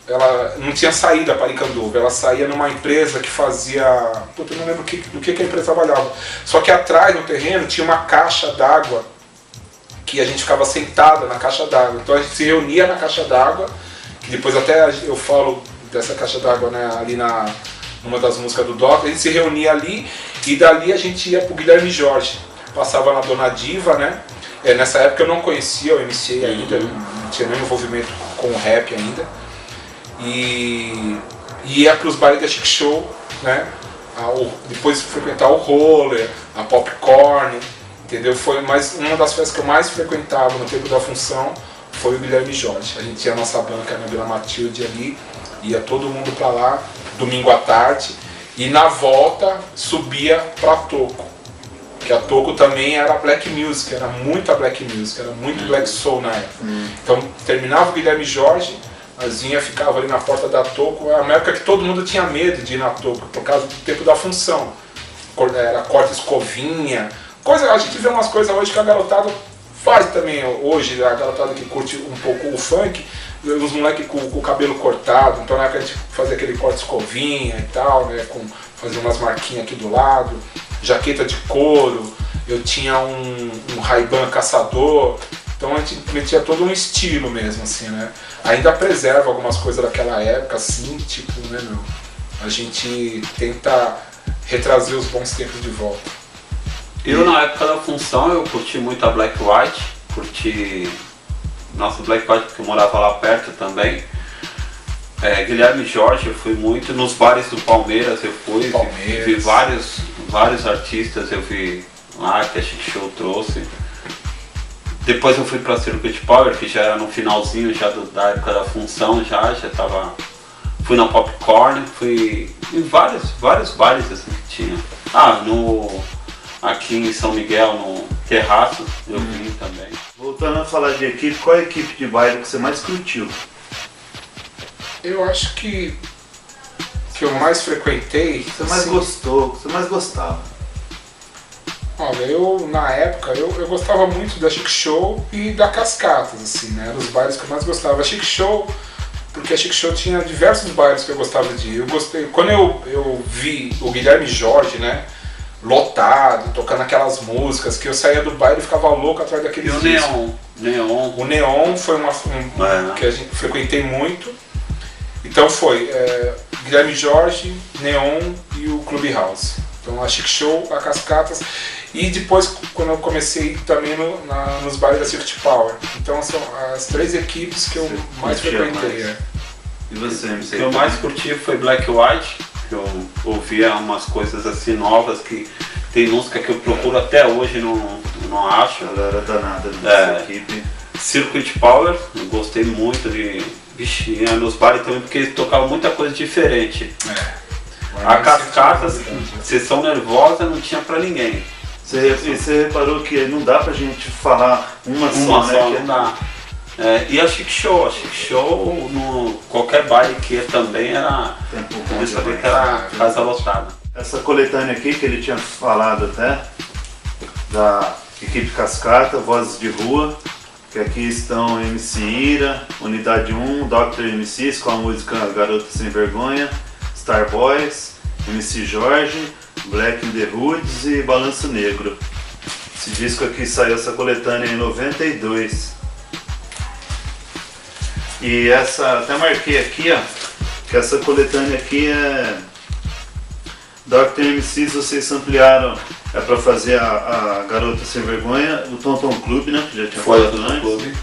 [SPEAKER 4] ela não tinha saída para Aricanduva, ela saía numa empresa que fazia, eu não lembro do que a empresa trabalhava, só que atrás no terreno tinha uma caixa d'água, que a gente ficava sentada na caixa d'água. Então a gente se reunia na caixa d'água, que depois até eu falo dessa caixa d'água, né, ali numa das músicas do Doc, a gente se reunia ali e dali a gente ia pro Guilherme Jorge. Passava na Dona Diva, né? Nessa época eu não conhecia o MCA ainda, não tinha nenhum envolvimento com o rap ainda. E ia pros bailes da Chic Show, né? Depois frequentar o Roller, a Popcorn. Entendeu? Foi uma das festas que eu mais frequentava no tempo da Função, foi o Guilherme Jorge. A gente tinha a nossa banca na Vila Matilde ali, ia todo mundo pra lá, domingo à tarde, e na volta subia pra Toco. Que a Toco também era black music, era muita black music, era muito black soul na época. Então terminava o Guilherme Jorge, a Zinha ficava ali na porta da Toco, era uma época que todo mundo tinha medo de ir na Toco, por causa do tempo da Função. Era corte escovinha. A gente vê umas coisas hoje que a garotada faz também hoje, a garotada que curte um pouco o funk, os moleques com o cabelo cortado, então na época a gente fazia aquele corte escovinha e tal, né, fazia umas marquinhas aqui do lado, jaqueta de couro, eu tinha um Ray-Ban caçador, então a gente metia todo um estilo mesmo, assim, né. Ainda preserva algumas coisas daquela época, assim, tipo, né, meu, a gente tenta retrazer os bons tempos de volta.
[SPEAKER 3] Eu, na época da Função, eu curti muito a Black White, nossa, Black White, porque eu morava lá perto também. Guilherme Jorge, eu fui muito, nos bares do Palmeiras eu fui, vi vários artistas, eu vi lá que a Chic Show trouxe. Depois eu fui pra Circuit Power, que já era no finalzinho já da época da Função, fui na Popcorn, fui em vários bares assim que tinha. Aqui em São Miguel, no Terraço, eu vim também.
[SPEAKER 2] Voltando a falar de equipe, qual é a equipe de baile que você mais curtiu?
[SPEAKER 4] Eu acho que eu mais frequentei...
[SPEAKER 2] Que você mais gostou, que você mais gostava?
[SPEAKER 4] Olha, na época, eu gostava muito da Chic Show e da Cascatas, assim, né? Eram os bailes que eu mais gostava. A Chic Show, porque a Chic Show tinha diversos bailes que eu gostava de ir. Eu gostei, quando eu vi o Guilherme Jorge, né? Lotado, tocando aquelas músicas, que eu saía do baile e ficava louco atrás daqueles discos. O Neon foi que a gente frequentei muito. Então foi Guilherme Jorge, Neon e o Clubhouse. Então a Chic Show, a Cascatas. E depois, quando eu comecei também nos bailes da Circuit Power. Então são as 3 equipes que eu mais frequentei.
[SPEAKER 2] E você, MC?
[SPEAKER 3] O que eu mais curti foi Black White, que eu ouvia umas coisas assim novas, que tem música que eu procuro até hoje, não acho.
[SPEAKER 2] A galera danada dessa equipe.
[SPEAKER 3] Circuit Power, eu gostei muito de... Vixe, ia nos bares também, porque eles tocavam muita coisa diferente. A Cascatas, Sessão Nervosa, não tinha pra ninguém.
[SPEAKER 2] Você reparou que não dá pra gente falar uma só, né?
[SPEAKER 3] Não dá. E a Chic Show, no qualquer baile que ia também era... Eu sabia que era casa lotada.
[SPEAKER 2] Essa coletânea aqui que ele tinha falado até, da equipe Cascata, Vozes de Rua, que aqui estão MC Ira, Unidade 1, Dr. MCs com a música Garota Sem Vergonha, Star Boys, MC Jorge, Black in the Hoods e Balanço Negro. Esse disco aqui saiu, essa coletânea, em 92. E essa, até marquei aqui, ó, que essa coletânea aqui é Dr. MCs, vocês ampliaram, é pra fazer a Garota Sem Vergonha, o Tom Tom Club, né, que já tinha falado antes. Clube.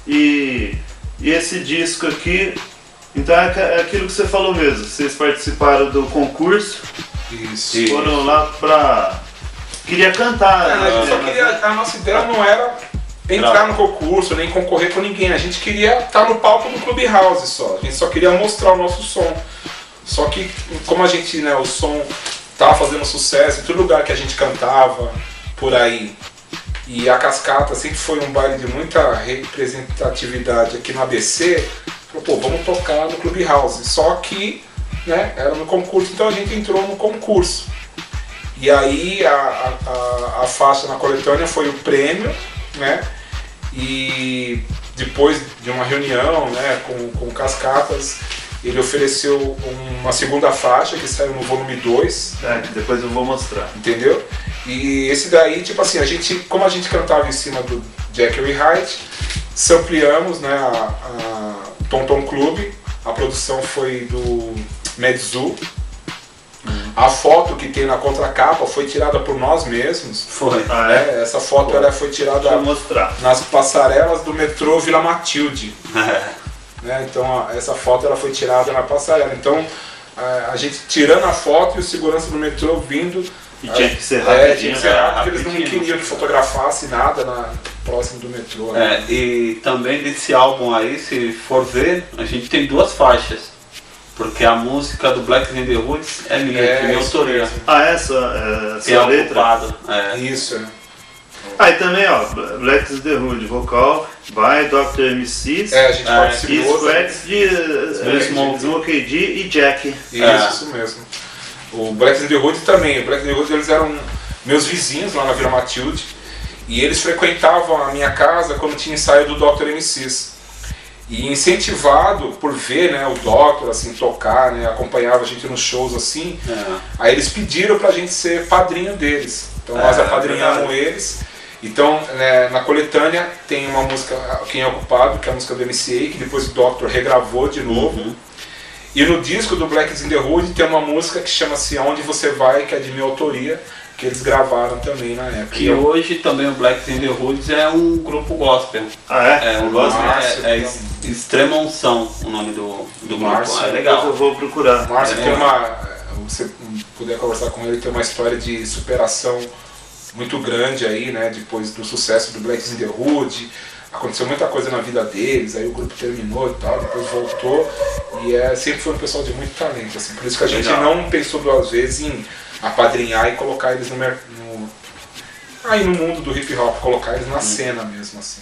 [SPEAKER 2] E esse disco aqui, então é aquilo que você falou mesmo, vocês participaram do concurso.
[SPEAKER 4] Isso.
[SPEAKER 2] Foram lá pra... Queria cantar.
[SPEAKER 4] A nossa ideia não era entrar no concurso, nem concorrer com ninguém. A gente queria estar no palco do Clubhouse só. A gente só queria mostrar o nosso som. Só que como a gente, né, o som tava fazendo sucesso em todo lugar que a gente cantava, por aí. E a Cascata sempre foi um baile de muita representatividade aqui no ABC. Falou, pô, vamos tocar no Clubhouse. Só que, né, era no concurso, então a gente entrou no concurso. E aí a faixa na coletânea foi o prêmio, né? E depois de uma reunião, né, com Cascatas, ele ofereceu uma segunda faixa que saiu no volume 2.
[SPEAKER 2] Que depois eu vou mostrar.
[SPEAKER 4] Entendeu? E esse daí, tipo assim, como a gente cantava em cima do Jekyll e Hyde, sampleamos, né, a Tom Tom Club. A produção foi do Medzu. A foto que tem na contracapa foi tirada por nós mesmos.
[SPEAKER 3] Foi.
[SPEAKER 4] Essa foto ela foi tirada nas passarelas do metrô Vila Matilde. Né? Então essa foto ela foi tirada na passarela. Então a gente tirando a foto e o segurança do metrô vindo.
[SPEAKER 2] E tinha que ser rapidinho.
[SPEAKER 4] Tinha que ser rápido, porque eles não queriam que fotografasse nada próximo do metrô. Né?
[SPEAKER 3] E também desse álbum aí, se for ver, a gente tem 2 faixas. Porque a música do Black in the Hoods é minha, de minha autoria.
[SPEAKER 2] Essa letra?
[SPEAKER 4] Isso,
[SPEAKER 2] e também, ó, Black in the Hood, vocal by Dr. MCs.
[SPEAKER 4] A gente participou.
[SPEAKER 2] E Sweats de Smokey D e Jack.
[SPEAKER 4] Isso mesmo. O Black in the Hood também. O Black in the Hood, eles eram meus vizinhos lá na Vila Matilde. E eles frequentavam a minha casa quando tinha ensaio do Dr. MCs. E incentivado por ver, né, o Doctor assim, tocar, né, acompanhava a gente nos shows assim, aí eles pediram pra gente ser padrinho deles. Então nós apadrinhamos eles. Então, né, na coletânea tem uma música, Quem é o Culpado, que é a música do MCA, que depois o Doctor regravou de novo. E no disco do Black in the Hood tem uma música que chama-se Aonde Você Vai, que é de minha autoria, que eles gravaram também na época.
[SPEAKER 3] Que hoje também o Black in the Hoods é um grupo gospel.
[SPEAKER 2] O
[SPEAKER 3] gospel é Extrema Unção, o nome do grupo.
[SPEAKER 4] Márcio,
[SPEAKER 3] é legal.
[SPEAKER 2] Eu vou procurar.
[SPEAKER 4] Márcio tem você puder conversar com ele, tem uma história de superação muito grande aí, né? Depois do sucesso do Black in the Hood, aconteceu muita coisa na vida deles, aí o grupo terminou e tal, depois voltou, e sempre foi um pessoal de muito talento, assim, por isso que a gente não pensou 2 vezes em apadrinhar e colocar eles no mundo do hip hop, colocar eles na cena mesmo, assim.